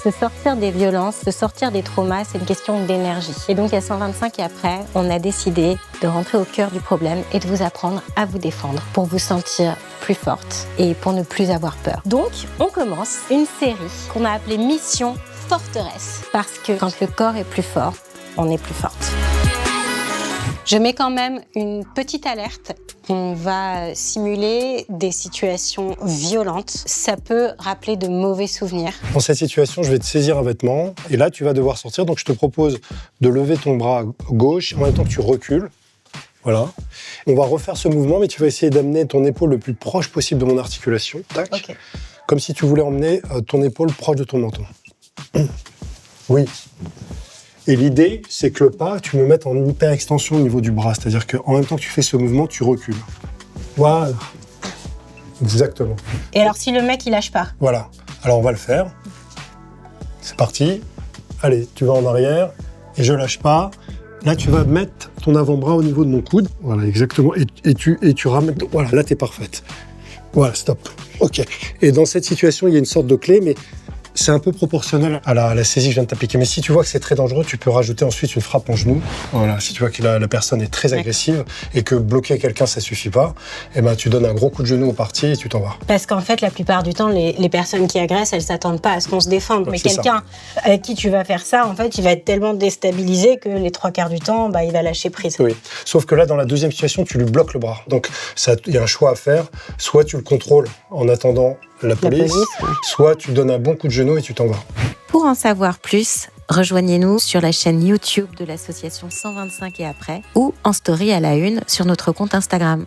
Se sortir des violences, se sortir des traumas, c'est une question d'énergie. Et donc à 125 et après, on a décidé de rentrer au cœur du problème et de vous apprendre à vous défendre pour vous sentir plus forte et pour ne plus avoir peur. Donc, on commence une série qu'on a appelée Mission Forteresse. Parce que quand le corps est plus fort, on est plus forte. Je mets quand même une petite alerte. On va simuler des situations violentes. Ça peut rappeler de mauvais souvenirs. Dans cette situation, je vais te saisir un vêtement et là, tu vas devoir sortir. Donc, je te propose de lever ton bras gauche en même temps que tu recules. Voilà. On va refaire ce mouvement, mais tu vas essayer d'amener ton épaule le plus proche possible de mon articulation. Tac. Okay. Comme si tu voulais emmener ton épaule proche de ton menton. Oui. Et l'idée, c'est que le pas, tu me mettes en hyper extension au niveau du bras. C'est-à-dire qu'en même temps que tu fais ce mouvement, tu recules. Voilà. Exactement. Et alors, si le mec, il lâche pas? Voilà. Alors, on va le faire. C'est parti. Allez, tu vas en arrière et je lâche pas. Là, tu vas mettre ton avant-bras au niveau de mon coude. Voilà, exactement. Et tu ramènes... Voilà, là, t'es parfaite. Voilà, stop. OK. Et dans cette situation, il y a une sorte de clé, mais c'est un peu proportionnel à la saisie que je viens de t'appliquer. Mais si tu vois que c'est très dangereux, tu peux rajouter ensuite une frappe en genou. Voilà, si tu vois que la personne est très agressive et que bloquer quelqu'un, ça suffit pas, eh ben, tu donnes un gros coup de genou au parti et tu t'en vas. Parce qu'en fait, la plupart du temps, les personnes qui agressent, elles s'attendent pas à ce qu'on se défende. Mais quelqu'un avec qui tu vas faire ça, en fait, il va être tellement déstabilisé que les 3/4 du temps, il va lâcher prise. Oui. Sauf que là, dans la deuxième situation, tu lui bloques le bras. Donc, il y a un choix à faire. Soit tu le contrôles en attendant la police, soit tu donnes un bon coup de genou et tu t'en vas. Pour en savoir plus, rejoignez-nous sur la chaîne YouTube de l'association 125 et après ou en story à la une sur notre compte Instagram.